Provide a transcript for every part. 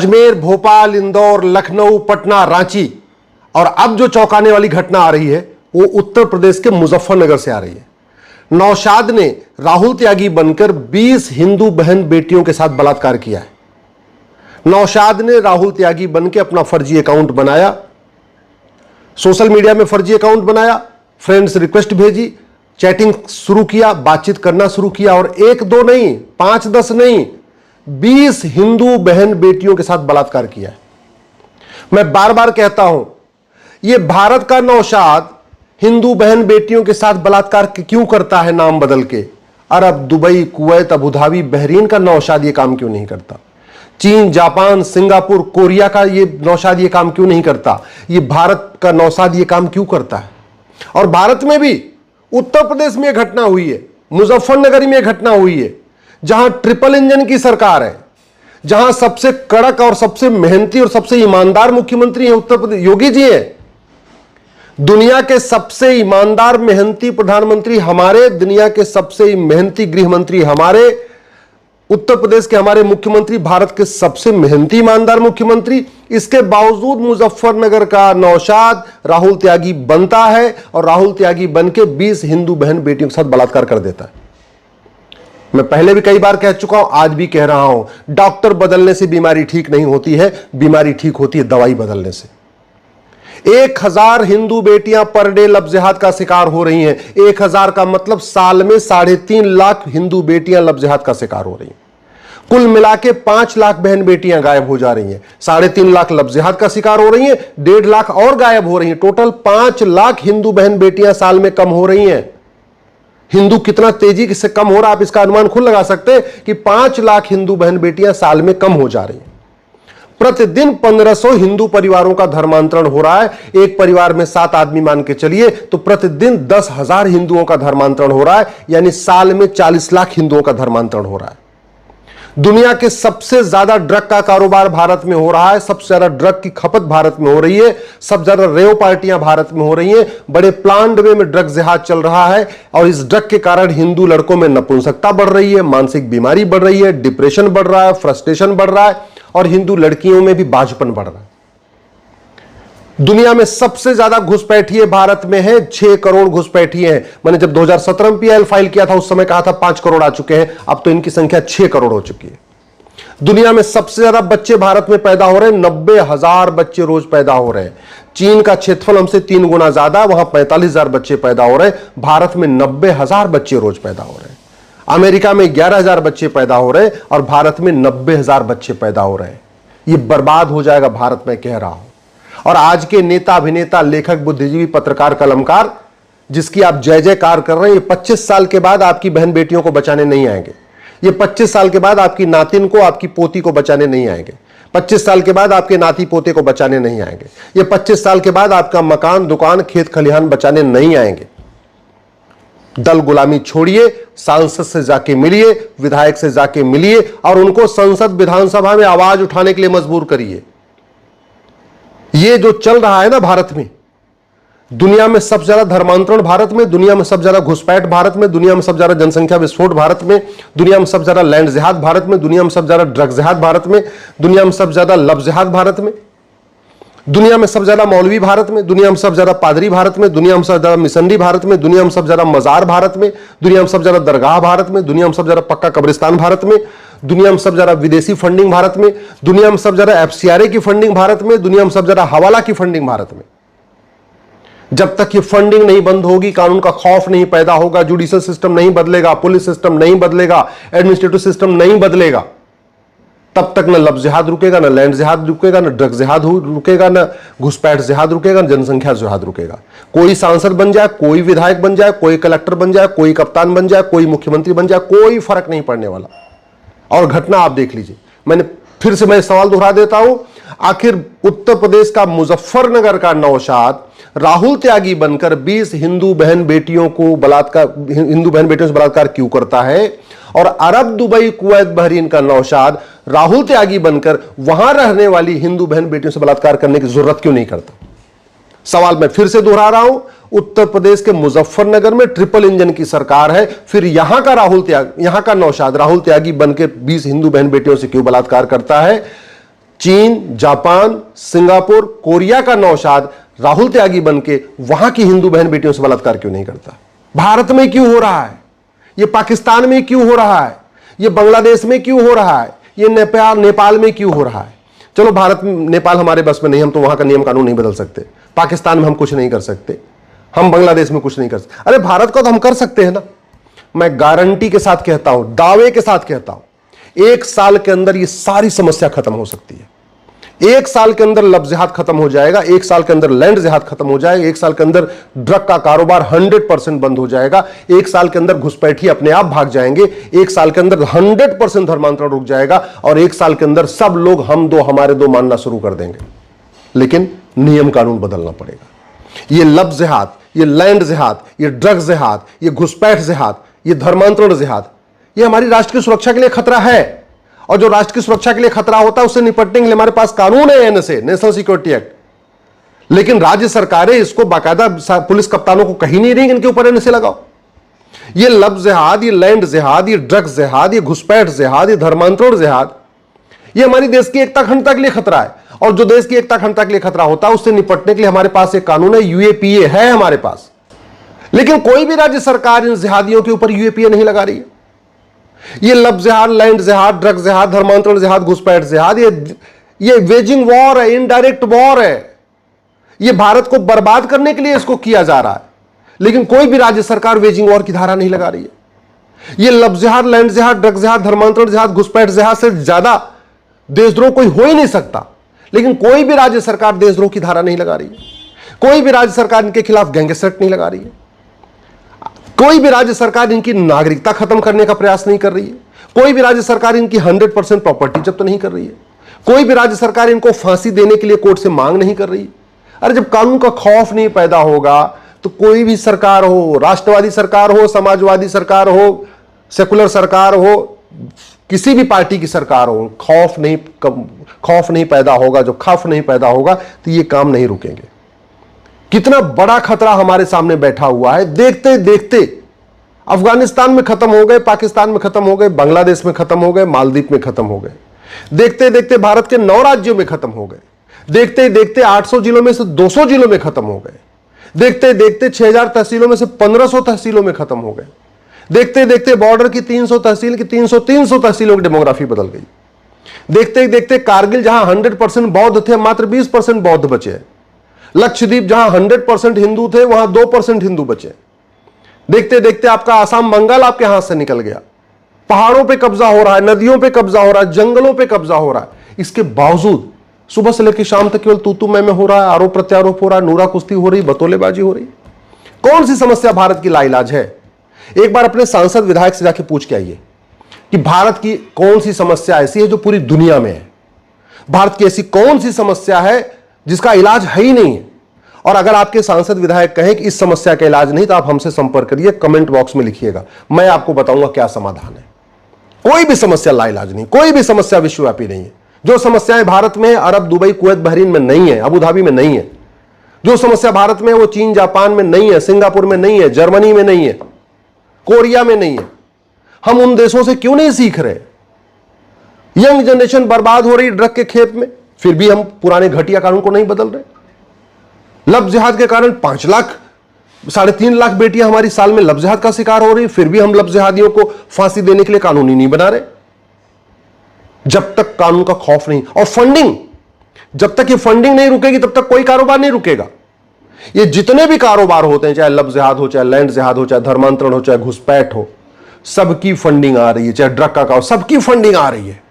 अजमेर, भोपाल, इंदौर, लखनऊ, पटना, रांची और अब जो चौंकाने वाली घटना आ रही है वो उत्तर प्रदेश के मुजफ्फरनगर से आ रही है। नौशाद ने राहुल त्यागी बनकर 20 हिंदू बहन बेटियों के साथ बलात्कार किया है। नौशाद ने राहुल त्यागी बनकर अपना फर्जी अकाउंट बनाया, सोशल मीडिया में फर्जी अकाउंट बनाया, फ्रेंड्स रिक्वेस्ट भेजी, चैटिंग शुरू किया, बातचीत करना शुरू किया और 1 2 नहीं, 5 10 नहीं, 20 हिंदू बहन बेटियों के साथ बलात्कार किया है। मैं बार बार कहता हूं, यह भारत का नौशाद हिंदू बहन बेटियों के साथ बलात्कार क्यों करता है नाम बदल के? Arab, Dubai, Kuwait, Abu Dhabi, Bahrain का नौशाद यह काम क्यों नहीं करता? चीन, जापान, सिंगापुर, कोरिया का यह नौशाद यह काम क्यों नहीं करता? यह भारत का नौशाद यह काम क्यों करता है? और भारत में भी उत्तर प्रदेश में यह घटना हुई है, मुजफ्फरनगर में यह घटना हुई है, जहां ट्रिपल इंजन की सरकार है, जहां सबसे कड़क और सबसे मेहनती और सबसे ईमानदार मुख्यमंत्री है उत्तर प्रदेश, योगी जी है। दुनिया के सबसे ईमानदार मेहनती प्रधानमंत्री हमारे, दुनिया के सबसे मेहनती गृह मंत्री हमारे, उत्तर प्रदेश के हमारे मुख्यमंत्री भारत के सबसे मेहनती ईमानदार मुख्यमंत्री। इसके बावजूद मुजफ्फरनगर का नौशाद राहुल त्यागी बनता है और राहुल त्यागी बनके 20 हिंदू बहन बेटियों के साथ बलात्कार कर देता है। मैं पहले भी कई बार कह चुका हूं, आज भी कह रहा हूं, डॉक्टर बदलने से बीमारी ठीक नहीं होती है, बीमारी ठीक होती है दवाई बदलने से। 1000 हिंदू बेटियां पर डे लव जिहाद का शिकार हो रही हैं। 1000 का मतलब साल में 3.5 लाख हिंदू बेटियां लव जिहाद का शिकार हो रही हैं। कुल मिला के 5 लाख बहन बेटियां गायब हो जा रही हैं। 3.5 लाख लव जिहाद का शिकार हो रही हैं, 1.5 लाख और गायब हो रही हैं। टोटल 5 लाख हिंदू बहन बेटियां साल में कम हो रही हैं। हिंदू कितना तेजी से कम हो रहा है आप इसका अनुमान खुद लगा सकते हैं कि 5 लाख हिंदू बहन बेटियां साल में कम हो जा रही हैं। प्रतिदिन 1500 हिंदू परिवारों का धर्मांतरण हो रहा है। एक परिवार में 7 आदमी मान के चलिए तो प्रतिदिन 10,000 हिंदुओं का धर्मांतरण हो रहा है, यानी साल में 40 लाख हिंदुओं का धर्मांतरण हो रहा है। दुनिया के सबसे ज्यादा ड्रग का कारोबार भारत में हो रहा है, सबसे ज्यादा ड्रग की खपत भारत में हो रही है, सबसे ज्यादा रेव पार्टियां भारत में हो रही हैं, बड़े प्लान्ड वे में ड्रग जिहाद चल रहा है और इस ड्रग के कारण हिंदू लड़कों में नपुंसकता बढ़ रही है, मानसिक बीमारी बढ़ रही है, डिप्रेशन बढ़ रहा है, फ्रस्ट्रेशन बढ़ रहा है और हिंदू लड़कियों में भी बाझपन बढ़ रहा है। दुनिया में सबसे ज्यादा घुसपैठिए भारत में है, 6 करोड़ घुसपैठिए हैं। मैंने जब 2017 में पीआईएल फाइल किया था उस समय कहा था 5 करोड़ आ चुके हैं, अब तो इनकी संख्या 6 करोड़ हो चुकी है। दुनिया में सबसे ज्यादा बच्चे भारत में पैदा हो रहे हैं, 90,000 बच्चे रोज पैदा हो रहे हैं। चीन का क्षेत्रफल हमसे 3 गुना ज्यादा, वहां 45,000 बच्चे पैदा हो रहे हैं, भारत में 90,000 बच्चे रोज पैदा हो रहे हैं। अमेरिका में 11,000 बच्चे पैदा हो रहे हैं और भारत में 90,000 बच्चे पैदा हो रहे हैं। यह बर्बाद हो जाएगा भारत में, कह रहा हूं। और आज के नेता, अभिनेता, लेखक, बुद्धिजीवी, पत्रकार, कलमकार जिसकी आप जय जयकार कर रहे हैं, ये 25 साल के बाद आपकी बहन बेटियों को बचाने नहीं आएंगे। ये 25 साल के बाद आपकी नातिन को, आपकी पोती को बचाने नहीं आएंगे। 25 साल के बाद आपके नाती पोते को बचाने नहीं आएंगे। ये 25 साल के बाद आपका मकान, दुकान, खेत खलिहान बचाने नहीं आएंगे। दल गुलामी छोड़िए, सांसद से जाके मिलिए, विधायक से जाके मिलिए और उनको संसद, विधानसभा में आवाज उठाने के लिए मजबूर करिए। ये जो चल रहा है ना भारत में, दुनिया में सबसे ज्यादा धर्मांतरण भारत में, दुनिया में सबसे ज्यादा घुसपैठ भारत में, दुनिया में सबसे ज्यादा जनसंख्या विस्फोट भारत में, दुनिया में सबसे ज्यादा लैंड जिहाद भारत में, दुनिया में सबसे ज्यादा ड्रग जिहाद भारत में, दुनिया में सबसे ज्यादा लव जिहाद भारत में, दुनिया में सबसे ज्यादा मौलवी भारत में, दुनिया में सबसे ज्यादा पादरी भारत में, दुनिया में सबसे ज्यादा मिशनरी भारत में, दुनिया में सबसे ज्यादा मजार भारत में, दुनिया में सबसे ज्यादा दरगाह भारत में, दुनिया में सबसे ज्यादा पक्का कब्रिस्तान भारत में, दुनिया में सबसे ज्यादा विदेशी फंडिंग भारत में, दुनिया में सबसे ज्यादा एफसीआरए की फंडिंग भारत में, दुनिया में सबसे ज्यादा हवाला की फंडिंग भारत में। जब तक ये फंडिंग नहीं बंद होगी, कानून का खौफ नहीं पैदा होगा, जुडिशियल सिस्टम नहीं बदलेगा, पुलिस सिस्टम नहीं बदलेगा, एडमिनिस्ट्रेटिव सिस्टम नहीं बदलेगा, तब तक न लव जिहाद रुकेगा, न लैंड जिहाद रुकेगा, न ड्रग जिहाद रुकेगा, न घुसपैठ जिहाद रुकेगा, न जनसंख्या जिहाद रुकेगा। कोई सांसद बन जाए, कोई विधायक बन जाए, कोई कलेक्टर बन जाए, कोई कप्तान बन जाए, कोई मुख्यमंत्री बन जाए, कोई फर्क नहीं पड़ने वाला। और घटना आप देख लीजिए। मैं सवाल दोहरा देता हूं, आखिर उत्तर प्रदेश का मुजफ्फरनगर का नौशाद राहुल त्यागी बनकर 20 हिंदू बहन बेटियों से बलात्कार क्यों करता है? और अरब, दुबई, कुवैत, बहरीन का नौशाद राहुल त्यागी बनकर वहां रहने वाली हिंदू बहन बेटियों से बलात्कार करने की जरूरत क्यों नहीं करता? सवाल मैं फिर से दोहरा रहा हूं, उत्तर प्रदेश के मुजफ्फरनगर में ट्रिपल इंजन की सरकार है, फिर यहां का नौशाद राहुल त्यागी बनकर 20 हिंदू बहन बेटियों से क्यों बलात्कार करता है? चीन, जापान, सिंगापुर, कोरिया का नौशाद राहुल त्यागी बनके वहां की हिंदू बहन बेटियों से बलात्कार क्यों नहीं करता? भारत में क्यों हो रहा है? ये पाकिस्तान में क्यों हो रहा है? ये बांग्लादेश में क्यों हो रहा है? ये नेपाल में क्यों हो रहा है? चलो, भारत नेपाल हमारे बस में नहीं, हम तो वहां का नियम कानून नहीं बदल सकते। पाकिस्तान में हम कुछ नहीं कर सकते, हम बांग्लादेश में कुछ नहीं कर सकते। अरे भारत को तो हम कर सकते हैं ना। मैं गारंटी के साथ कहता हूं, दावे के साथ कहता हूं, 1 साल के अंदर ये सारी समस्या खत्म हो सकती है। 1 साल के अंदर लव जिहाद खत्म हो जाएगा, 1 साल के अंदर लैंड जिहाद खत्म हो जाएगा, 1 साल के अंदर ड्रग का कारोबार 100% बंद हो जाएगा, 1 साल के अंदर घुसपैठी अपने आप भाग जाएंगे, 1 साल के अंदर 100% धर्मांतरण रुक जाएगा और 1 साल के अंदर सब लोग हम दो हमारे दो मानना शुरू कर देंगे। लेकिन नियम कानून बदलना पड़ेगा। ये लव जिहाद, ये लैंड जिहाद, ये ड्रग जिहाद, ये घुसपैठ जिहाद, ये धर्मांतरण जिहाद, ये हमारी राष्ट्र की सुरक्षा के लिए खतरा है। और जो राष्ट्र की सुरक्षा के लिए खतरा होता है उससे निपटने के लिए हमारे पास कानून है, एनएसए, नेशनल सिक्योरिटी एक्ट। लेकिन राज्य सरकारें इसको बाकायदा पुलिस कप्तानों को कही नहीं रही कि इनके ऊपर एनएसए लगाओ। ये लव जिहाद, ये लैंड जिहाद, ये ड्रग जिहाद, ये घुसपैठ जिहाद, ये धर्मांतरण जिहाद, ये हमारी देश की एकता अखंडता के लिए खतरा है। और जो देश की एकता अखंडता के लिए खतरा होता है उससे निपटने के लिए हमारे पास एक कानून है, यूएपीए है हमारे पास। लेकिन कोई भी राज्य सरकार इन जिहादियों के ऊपर यूएपीए नहीं लगा रही है। ये लव जिहाद, लैंड जिहाद, ड्रग जिहाद, धर्मांतरण जिहाद, घुसपैठ जिहाद, ये वेजिंग वॉर है, इनडायरेक्ट वॉर है। ये भारत को बर्बाद करने के लिए इसको किया जा रहा है। लेकिन कोई भी राज्य सरकार वेजिंग वॉर की धारा नहीं लगा रही है। ये लव जिहाद, लैंड जिहाद, ड्रग जिहाद, धर्मांतरण जिहाद, घुसपैठ जिहाद से ज्यादा देशद्रोह कोई हो ही नहीं सकता। लेकिन कोई भी राज्य सरकार देशद्रोह की धारा नहीं लगा रही है। कोई भी राज्य सरकार इनके खिलाफ गैंगस्टर एक्ट नहीं लगा रही है। कोई भी राज्य सरकार इनकी नागरिकता खत्म करने का प्रयास नहीं कर रही है। कोई भी राज्य सरकार इनकी 100% प्रॉपर्टी जब्त नहीं कर रही है। कोई भी राज्य सरकार इनको फांसी देने के लिए कोर्ट से मांग नहीं कर रही है। अरे जब कानून का खौफ नहीं पैदा होगा तो कोई भी सरकार हो, राष्ट्रवादी सरकार हो, समाजवादी सरकार हो, सेकुलर सरकार हो, किसी भी पार्टी की सरकार हो, खौफ नहीं पैदा होगा। जो खौफ नहीं पैदा होगा तो ये काम नहीं रुकेंगे। कितना बड़ा खतरा हमारे सामने बैठा हुआ है। देखते देखते अफगानिस्तान में खत्म हो गए, पाकिस्तान में खत्म हो गए, बांग्लादेश में खत्म हो गए, मालदीव में खत्म हो गए। देखते देखते भारत के 9 राज्यों में खत्म हो गए। देखते देखते 800 जिलों में से 200 जिलों में खत्म हो गए। देखते देखते 6000 तहसीलों में से 1500 तहसीलों में खत्म हो गए। देखते देखते बॉर्डर की 300 तहसील की 300 तहसीलों की डेमोग्राफी बदल गई। देखते देखते कारगिल जहां 100% बौद्ध थे, मात्र 20% बौद्ध बचे। लक्षद्वीप जहां 100% हिंदू थे, वहां 2% हिंदू बचे। देखते देखते आपका आसाम, बंगाल आपके हाथ से निकल गया। पहाड़ों पे कब्जा हो रहा है, नदियों पे कब्जा हो रहा है, जंगलों पे कब्जा हो रहा है। इसके बावजूद सुबह से लेकर शाम तक केवल तू मैं हो रहा है, आरोप प्रत्यारोप हो रहा है, नूरा कुश्ती हो रही, बतौलेबाजी हो रही। कौन सी समस्या भारत की लाइलाज है? एक बार अपने सांसद विधायक से जाके पूछ के आइए कि भारत की कौन सी समस्या ऐसी है जो पूरी दुनिया में है। भारत की ऐसी कौन सी समस्या है जिसका इलाज है ही नहीं है? और अगर आपके सांसद विधायक कहें कि इस समस्या का इलाज नहीं, तो आप हमसे संपर्क करिए, कमेंट बॉक्स में लिखिएगा, मैं आपको बताऊंगा क्या समाधान है। कोई भी समस्या लाइलाज नहीं, कोई भी समस्या विश्वव्यापी नहीं है। जो समस्याएं भारत में अरब, दुबई, कुवैत, बहरीन में नहीं है, अबू धाबी में नहीं है। जो समस्या भारत में वो चीन, जापान में नहीं है, सिंगापुर में नहीं है, जर्मनी में नहीं है, कोरिया में नहीं है। हम उन देशों से क्यों नहीं सीख रहे? यंग जनरेशन बर्बाद हो रही ड्रग के खेप में, फिर भी हम पुराने घटिया कानून को नहीं बदल रहे। लव जिहाद के कारण 5 लाख 3.5 लाख बेटियां हमारी साल में लव जिहाद का शिकार हो रही, फिर भी हम लव जिहादियों को फांसी देने के लिए कानून ही नहीं बना रहे। जब तक कानून का खौफ नहीं, और फंडिंग, जब तक ये फंडिंग नहीं रुकेगी तब तक कोई कारोबार नहीं रुकेगा। ये जितने भी कारोबार होते हैं, चाहे लव जिहाद हो, चाहे लैंड जिहाद हो, चाहे धर्मांतरण हो, चाहे घुसपैठ हो, सबकी फंडिंग आ रही है। चाहे ड्रग का हो, सबकी फंडिंग आ रही है।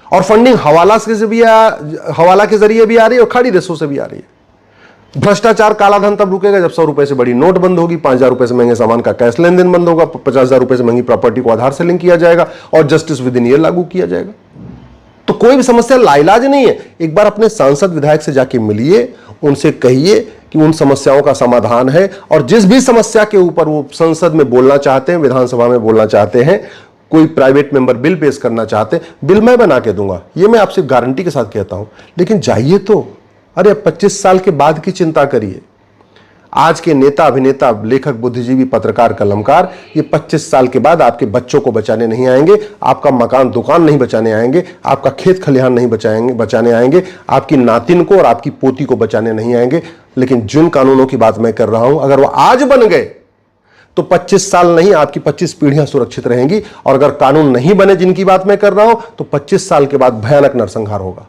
और फंडिंग हवाला के जरिए भी आ रही है और खाड़ी देशों से भी आ रही है। भ्रष्टाचार, काला धन तब रुकेगा जब 100 रुपए से बड़ी नोट बंद होगी, 5000 रुपए से महंगे सामान का कैश लेन देन बंद होगा, 50,000 रुपए से महंगी प्रॉपर्टी को आधार से लिंक किया जाएगा और जस्टिस विद इन ईयर लागू किया जाएगा। तो कोई भी समस्या लाइलाज नहीं है। एक बार अपने सांसद विधायक से जाके मिलिए, उनसे कहिए कि उन समस्याओं का समाधान है, और जिस भी समस्या के ऊपर वो संसद में बोलना चाहते हैं, विधानसभा में बोलना चाहते हैं, कोई प्राइवेट मेंबर बिल पेश करना चाहते हैं, बिल मैं बना के दूंगा, ये मैं आपसे गारंटी के साथ कहता हूं। लेकिन जाइए तो, अरे 25 साल के बाद की चिंता करिए। आज के नेता, अभिनेता, लेखक, बुद्धिजीवी, पत्रकार, कलमकार, ये 25 साल के बाद आपके बच्चों को बचाने नहीं आएंगे, आपका मकान दुकान नहीं बचाने आएंगे, आपका खेत खलिहान नहीं बचाने आएंगे, आपकी नातिन को और आपकी पोती को बचाने नहीं आएंगे। लेकिन जिन कानूनों की बात मैं कर रहा हूं, अगर वो आज बन गए तो 25 साल नहीं, आपकी 25 पीढ़ियां सुरक्षित रहेंगी। और अगर कानून नहीं बने जिनकी बात मैं कर रहा हूं, तो 25 साल के बाद भयानक नरसंहार होगा।